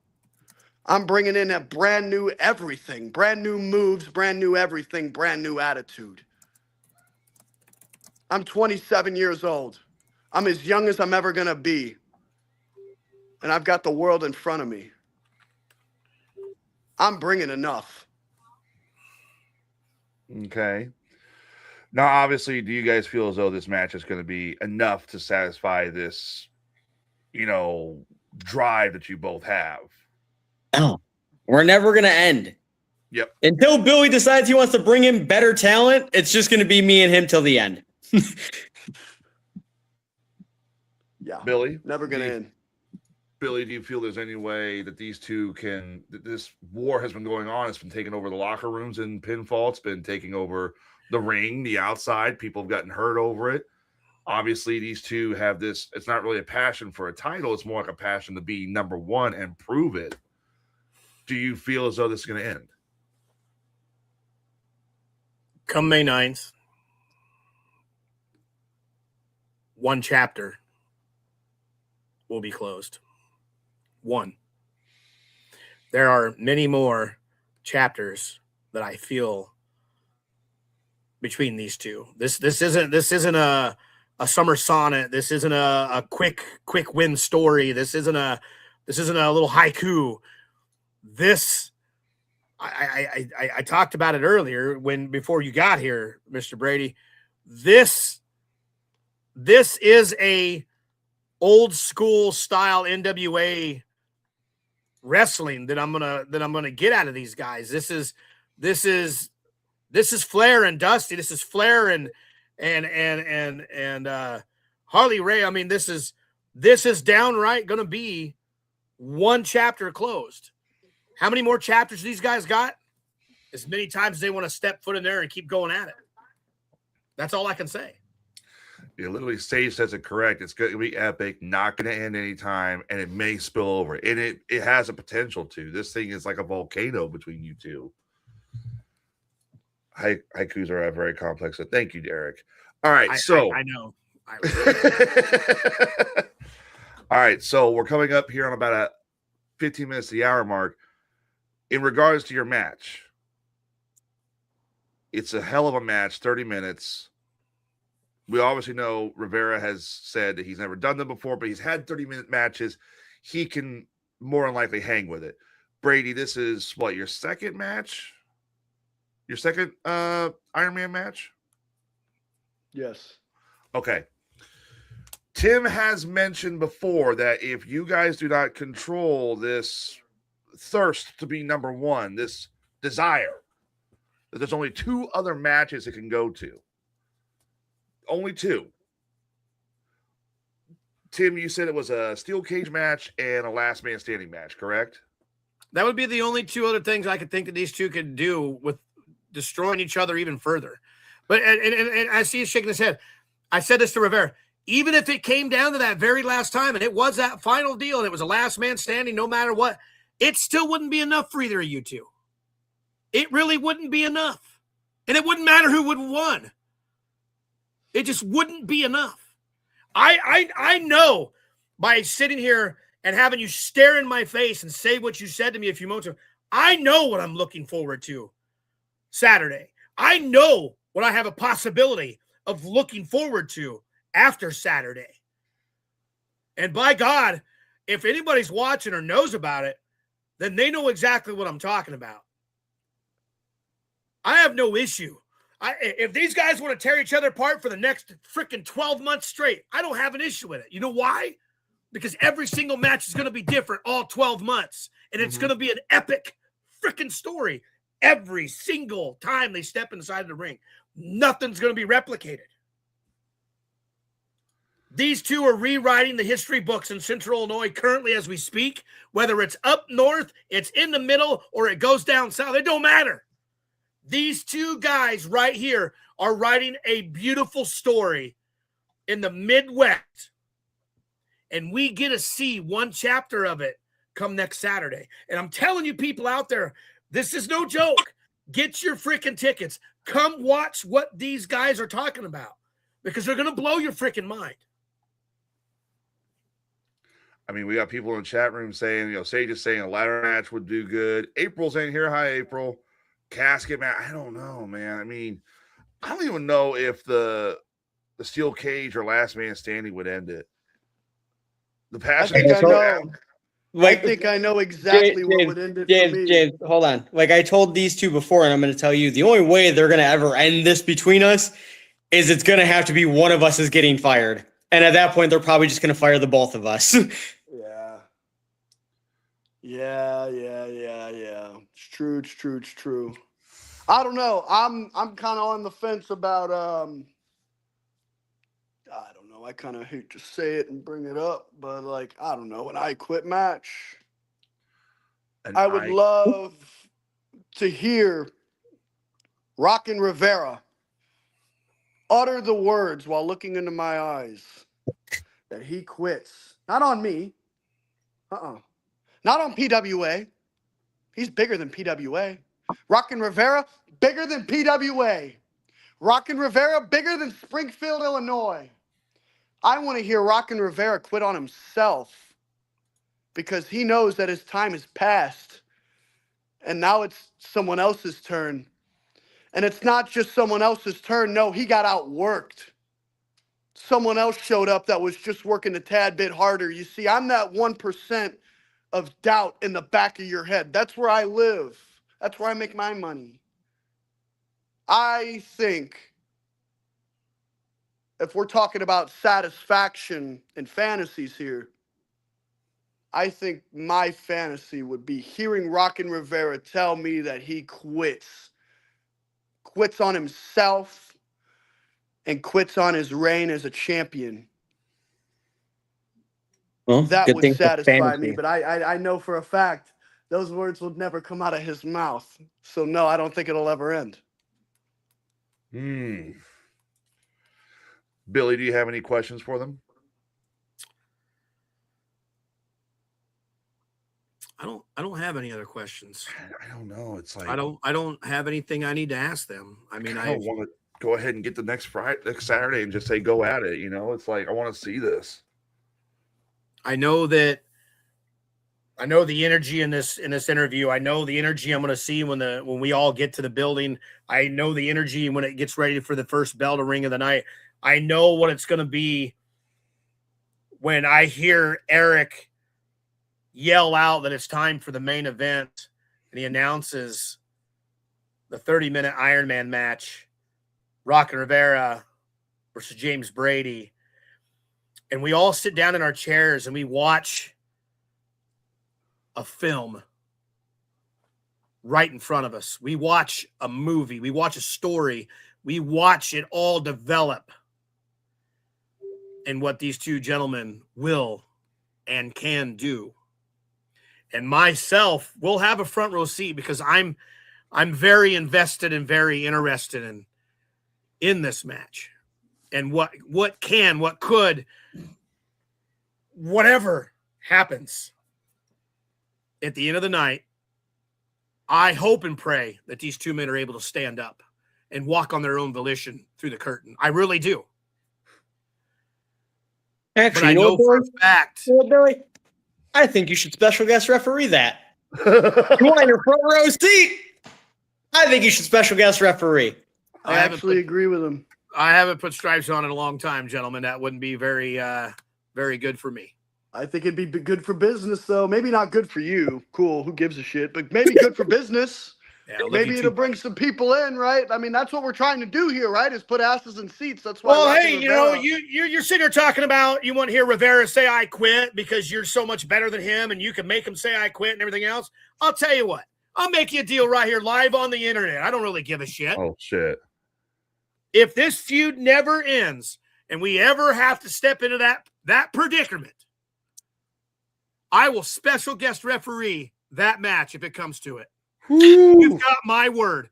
I'm bringing in a brand new everything, brand new moves, brand new everything, brand new attitude. I'm 27 years old. I'm as young as I'm ever going to be. And I've got the world in front of me. I'm bringing enough. Okay. Now, obviously, do you guys feel as though this match is going to be enough to satisfy this, drive that you both have? No, we're never going to end. Yep. Until Billy decides he wants to bring in better talent, it's just going to be me and him till the end. Yeah. Billy? Never going to end. Billy, do you feel there's any way that these two this war has been going on? It's been taking over the locker rooms in Pinfall. It's been taking over the ring, the outside. People have gotten hurt over it. Obviously, these two have this. It's not really a passion for a title. It's more like a passion to be number one and prove it. Do you feel as though this is going to end? Come May 9th, one chapter will be closed. One. There are many more chapters that I feel between these two. This isn't a summer sonnet. This isn't a quick win story. This isn't a little haiku. This I talked about it earlier before you got here, Mr. Brady. This is a old school style NWA wrestling that I'm gonna get out of these guys. This is Flair and Dusty. This is Flair and Harley Ray. I mean, this is downright gonna be one chapter closed. How many more chapters these guys got? As many times as they want to step foot in there and keep going at it. That's all I can say. Yeah, literally, Sage says it correct. It's going to be epic, not going to end anytime, and it may spill over. And it has a potential to. This thing is like a volcano between you two. Haikus are very complex. So thank you, Derek. All right, I know. All right, so we're coming up here on about 15 minutes to the hour mark. In regards to your match, it's a hell of a match, 30 minutes. We obviously know Rivera has said that he's never done them before, but he's had 30-minute matches. He can more than likely hang with it. Brady, this is what, your second match? Your second Iron Man match? Yes. Okay. Tim has mentioned before that if you guys do not control this thirst to be number one, this desire, that there's only 2 other matches it can go to. Only 2. Tim, you said it was a steel cage match and a last man standing match, correct? That would be the only 2 other things I could think that these two could do with destroying each other even further. But and I see he's shaking his head. I said this to Rivera. Even if it came down to that very last time and it was that final deal and it was a last man standing, no matter what, it still wouldn't be enough for either of you two. It really wouldn't be enough. And it wouldn't matter who would have won. It just wouldn't be enough. I know by sitting here and having you stare in my face and say what you said to me a few moments ago, I know what I'm looking forward to Saturday. I know what I have a possibility of looking forward to after Saturday. And by God, if anybody's watching or knows about it, then they know exactly what I'm talking about. I have no issue. If these guys want to tear each other apart for the next freaking 12 months straight, I don't have an issue with it. You know why? Because every single match is going to be different all 12 months. And it's going to be an epic freaking story every single time they step inside of the ring. Nothing's going to be replicated. These two are rewriting the history books in Central Illinois currently as we speak. Whether it's up north, it's in the middle, or it goes down south, it don't matter. These two guys right here are writing a beautiful story in the Midwest. And we get to see one chapter of it come next Saturday. And I'm telling you people out there, this is no joke. Get your freaking tickets. Come watch what these guys are talking about because they're going to blow your freaking mind. I mean, we got people in the chat room saying, Sage is saying a ladder match would do good. April's in here. Hi, April. Casket match. I don't know, man. I mean, I don't even know if the steel cage or last man standing would end it. The passion. I think I know exactly what would end it for me. James, hold on. Like I told these two before, and I'm going to tell you, the only way they're going to ever end this between us is it's going to have to be one of us is getting fired. And at that point, they're probably just going to fire the both of us. Yeah. It's true. I don't know. I'm kind of on the fence about I don't know. I kind of hate to say it and bring it up, but I don't know, an I Quit match. I would love to hear Rockin Rivera utter the words while looking into my eyes that he quits. Not on me. Not on PWA. He's bigger than PWA. Rockin Rivera, bigger than PWA. Rockin Rivera, bigger than Springfield, Illinois. I want to hear Rockin Rivera quit on himself because he knows that his time has passed. And now it's someone else's turn. And it's not just someone else's turn. No, he got outworked. Someone else showed up that was just working a tad bit harder. You see, I'm that 1% of doubt in the back of your head. That's where I live. That's where I make my money. I think if we're talking about satisfaction and fantasies here, I think my fantasy would be hearing Rockin Rivera tell me that he quits on himself and quits on his reign as a champion. Well, That good would thing for satisfy me, fantasy. but I know for a fact those words will never come out of his mouth. So no, I don't think it'll ever end. Billy, do you have any questions for them? I don't have any other questions. I don't know. It's like I don't have anything I need to ask them. I mean, I want to go ahead and get the next Saturday and just say go at it. You know, it's like I want to see this. I know the energy in this interview. I know the energy I'm going to see when we all get to the building. I know the energy when it gets ready for the first bell to ring of the night. I know what it's going to be when I hear Eric yell out that it's time for the main event and he announces the 30-minute Iron Man match, Rockin Rivera versus James Brady. And we all sit down in our chairs and we watch a film right in front of us. We watch a movie. We watch a story. We watch it all develop and what these two gentlemen will and can do. And myself will have a front row seat because I'm very invested and very interested in this match and what could, whatever happens at the end of the night. I hope and pray that these two men are able to stand up and walk on their own volition through the curtain. I really do. Actually, but I know for a fact. Billy, I think you should special guest referee that. You want your front row seat? I think you should special guest referee. I actually agree with him. I haven't put stripes on in a long time, gentlemen. That wouldn't be very good for me. I think it'd be good for business, though. Maybe not good for you. Cool. Who gives a shit? But maybe good for business. Yeah, maybe it'll bring some people in, right? I mean, that's what we're trying to do here, right? Is put asses in seats. That's why. Well, Rockin hey, Rivera, you're sitting here talking about you want to hear Rivera say I quit because you're so much better than him and you can make him say I quit and everything else. I'll tell you what. I'll make you a deal right here live on the internet. I don't really give a shit. Oh, shit. If this feud never ends and we ever have to step into that predicament, I will special guest referee that match if it comes to it. Woo. You've got my word.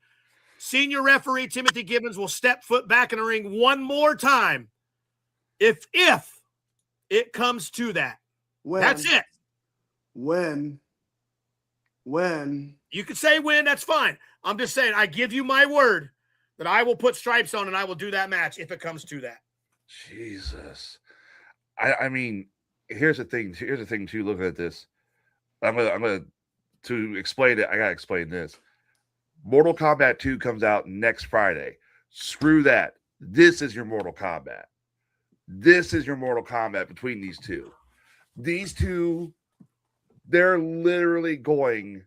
Senior referee Timothy Gibbons will step foot back in the ring one more time if it comes to that. That's it. When. You could say when, that's fine. I'm just saying, I give you my word that I will put stripes on and I will do that match if it comes to that. Jesus. I mean, here's the thing too, looking at this. I'm gonna to explain it, I gotta explain this. Mortal Kombat 2 comes out next Friday. Screw that. This is your Mortal Kombat. This is your Mortal Kombat between these two. These two, they're literally going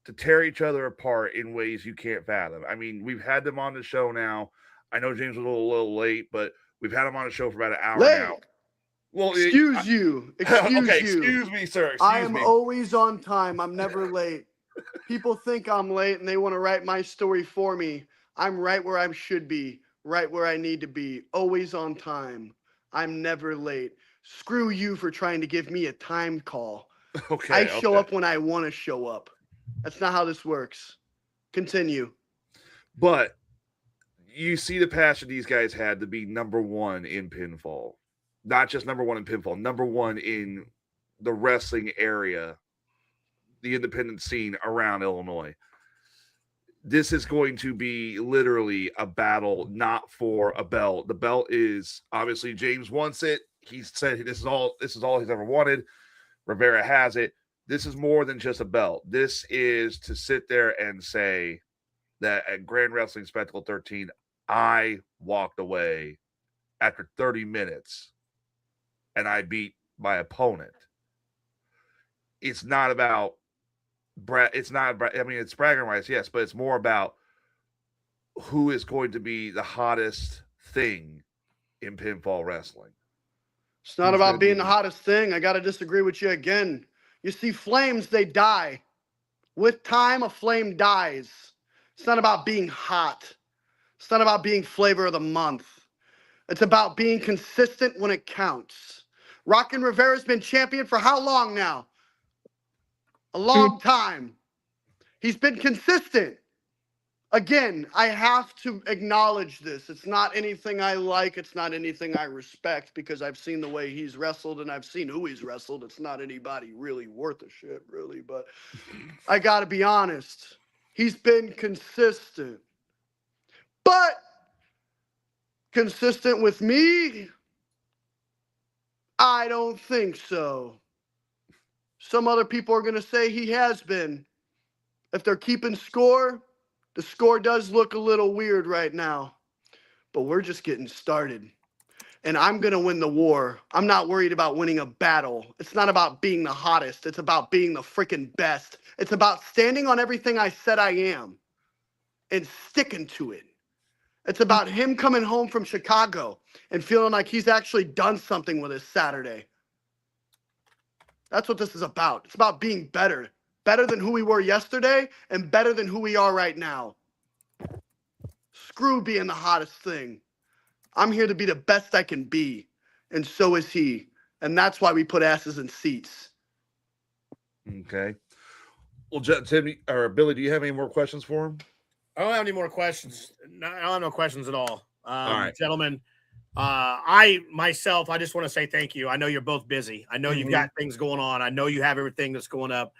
to tear each other apart in ways you can't fathom. I mean, we've had them on the show now. I know James was a little late, but we've had them on the show for about an hour now. Well, excuse you. Excuse me, sir. I am always on time. I'm never late. People think I'm late and they want to write my story for me. I'm right where I should be, right where I need to be, always on time. I'm never late. Screw you for trying to give me a time call. Okay. I show up when I want to show up. That's not how this works. Continue. But you see the passion these guys had to be number one in pinfall. Not just number one in pinfall, number one in the wrestling area, the independent scene around Illinois. This is going to be literally a battle, not for a belt. The belt is obviously James wants it. He said this is all he's ever wanted. Rivera has it. This is more than just a belt. This is to sit there and say that at Grand Wrestling Spectacle XIII, I walked away after 30 minutes and I beat my opponent. It's not about it's bragging rights, yes, but it's more about who is going to be the hottest thing in pinfall wrestling. It's not Who's about been being the the- hottest thing. I got to disagree with you again. You see, flames, they die. With time, a flame dies. It's not about being hot. It's not about being flavor of the month. It's about being consistent when it counts. Rockin Rivera's been champion for how long now? A long time. He's been consistent. Again, I have to acknowledge this. It's not anything I like. It's not anything I respect because I've seen the way he's wrestled and I've seen who he's wrestled. It's not anybody really worth a shit, really. But I got to be honest. He's been consistent. But consistent with me? I don't think so. Some other people are going to say he has been. If they're keeping score, the score does look a little weird right now. But we're just getting started. And I'm going to win the war. I'm not worried about winning a battle. It's not about being the hottest. It's about being the freaking best. It's about standing on everything I said I am and sticking to it. It's about him coming home from Chicago and feeling like he's actually done something with his Saturday. That's what this is about. It's about being better. Better than who we were yesterday and better than who we are right now. Screw being the hottest thing. I'm here to be the best I can be. And so is he. And that's why we put asses in seats. Okay. Well, Tim or Billy, do you have any more questions for him? I don't have any more questions. No, I don't have no questions at all. right. Gentlemen, I just want to say thank you. I know you're both busy. I know you've got things going on. I know you have everything that's going up.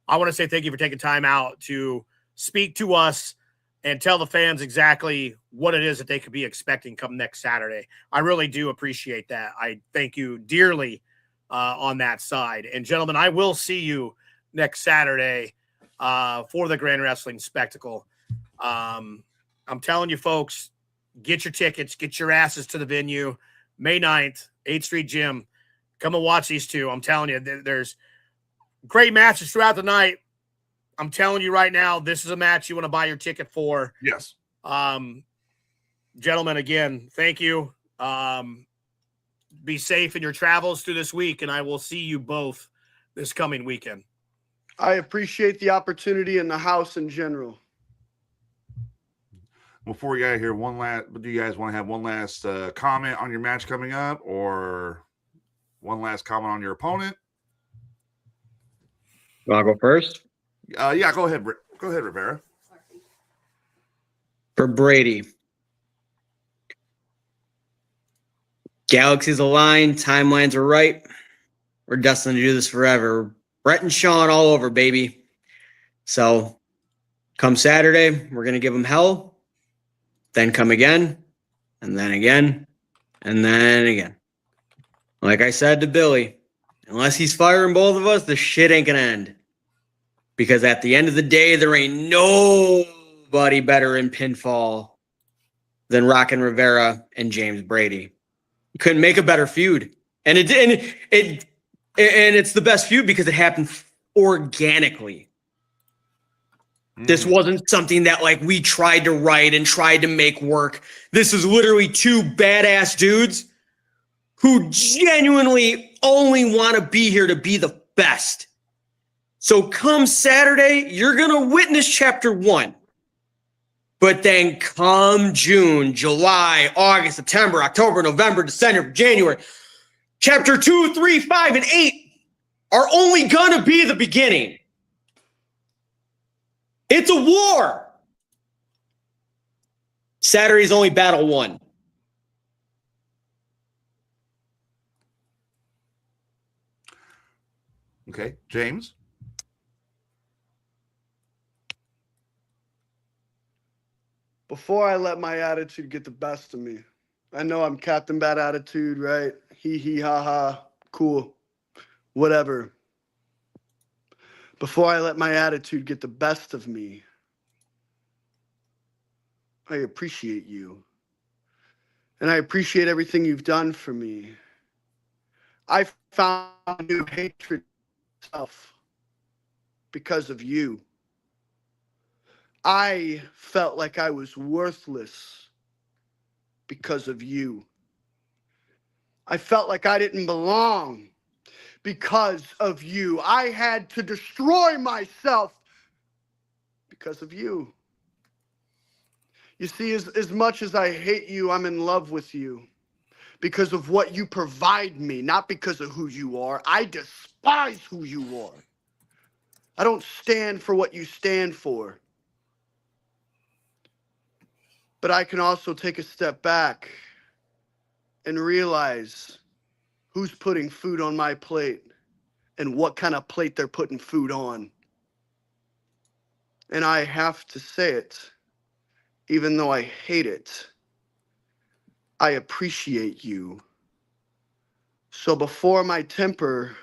I want to say thank you for taking time out to speak to us and tell the fans exactly what it is that they could be expecting come next Saturday. I really do appreciate that. I thank you dearly on that side. And gentlemen, I will see you next Saturday for the Grand Wrestling Spectacle. I'm telling you, folks, get your tickets, get your asses to the venue. May 9th, 8th Street Gym. Come and watch these two. I'm telling you, there's great matches throughout the night. I'm telling you right now, this is a match you want to buy your ticket for. Yes. Gentlemen, again, thank you. Be safe in your travels through this week, and I will see you both this coming weekend. I appreciate the opportunity in the house in general. Before we get out of here, do you guys want to have one last comment on your match coming up or one last comment on your opponent? I'll go first. Yeah, go ahead. Go ahead, Rivera. For Brady, galaxies align, timelines are right. We're destined to do this forever. Brett and Sean all over, baby. So come Saturday, we're going to give them hell. Then come again, and then again, and then again. Like I said to Billy, unless he's firing both of us, the shit ain't going to end. Because at the end of the day, there ain't nobody better in pinfall than Rockin Rivera and James Brady. You couldn't make a better feud. And it's the best feud because it happened organically. This wasn't something that like we tried to write and tried to make work. This is literally two badass dudes who genuinely only want to be here to be the best. So come Saturday, you're going to witness chapter 1. But then come June, July, August, September, October, November, December, January, chapter 2, 3, 5, and 8 are only going to be the beginning. It's a war. Saturday's only battle 1. Okay, James. Before I let my attitude get the best of me, I know I'm Captain Bad Attitude, right? Hee hee ha ha, cool, whatever. Before I let my attitude get the best of me, I appreciate you. And I appreciate everything you've done for me. I found new hatred myself because of you. I felt like I was worthless because of you. I felt like I didn't belong because of you. I had to destroy myself because of you. You see, as much as I hate you, I'm in love with you because of what you provide me, not because of who you are. I despise who you are. I don't stand for what you stand for. But I can also take a step back and realize who's putting food on my plate and what kind of plate they're putting food on. And I have to say it, even though I hate it. I appreciate you. So before my temper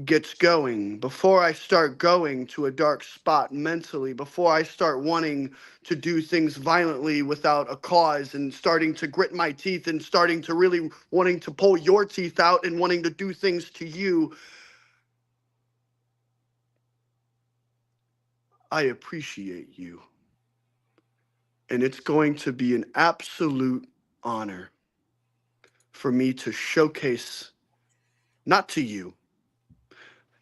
gets going, before I start going to a dark spot mentally, before I start wanting to do things violently without a cause and starting to grit my teeth and starting to really wanting to pull your teeth out and wanting to do things to you, I appreciate you. And it's going to be an absolute honor for me to showcase, not to you,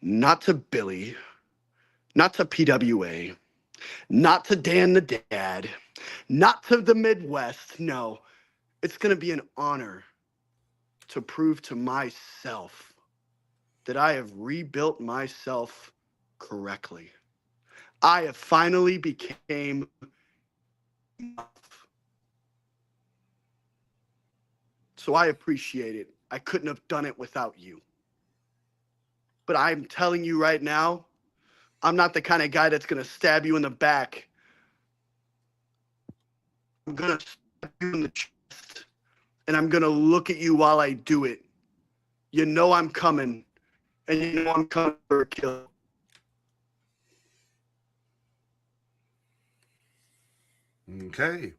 not to Billy, not to PWA, not to Dan the Dad, not to the Midwest. No, it's going to be an honor to prove to myself that I have rebuilt myself correctly. I have finally became enough. So I appreciate it. I couldn't have done it without you. But I'm telling you right now, I'm not the kind of guy that's going to stab you in the back. I'm going to stab you in the chest, and I'm going to look at you while I do it. You know I'm coming, and you know I'm coming for a kill. Okay.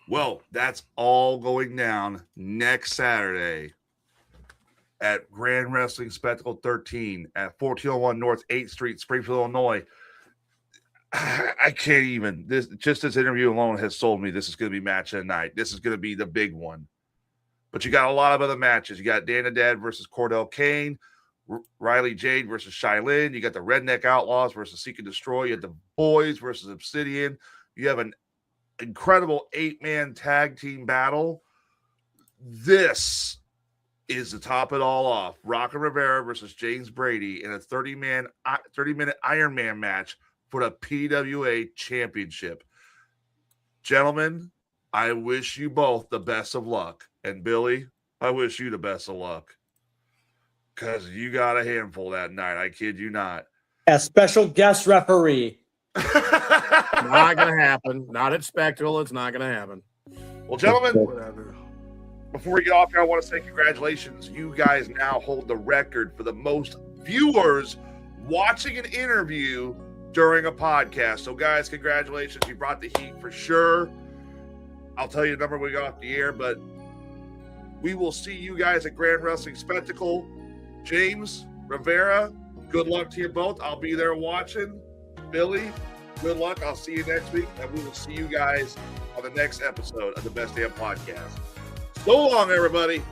Well, that's all going down next Saturday at Grand Wrestling Spectacle XIII at 1401 North 8th Street, Springfield, Illinois. I can't even. This interview alone has sold me this is going to be match of the night. This is going to be the big one. But you got a lot of other matches. You got Dan the Dad versus Cordell Kane, Riley Jade versus Shylin. You got the Redneck Outlaws versus Seek and Destroy. You have the Boys versus Obsidian. You have an incredible 8-man tag team battle. This is to top it all off. Rockin Rivera versus James Brady in a 30-minute Iron Man match for the PWA Championship. Gentlemen, I wish you both the best of luck. And Billy, I wish you the best of luck. Because you got a handful that night. I kid you not. A special guest referee. Not gonna happen. Not at Spectacle. It's not gonna happen. Well, gentlemen, Whatever. before we get off here, I want to say congratulations. You guys now hold the record for the most viewers watching an interview during a podcast. So, guys, congratulations. You brought the heat for sure. I'll tell you the number when we got off the air, but we will see you guys at Grand Wrestling Spectacle. James, Rivera, good luck to you both. I'll be there watching. Billy, good luck. I'll see you next week, and we will see you guys on the next episode of the Best Damn Podcast. So long, everybody.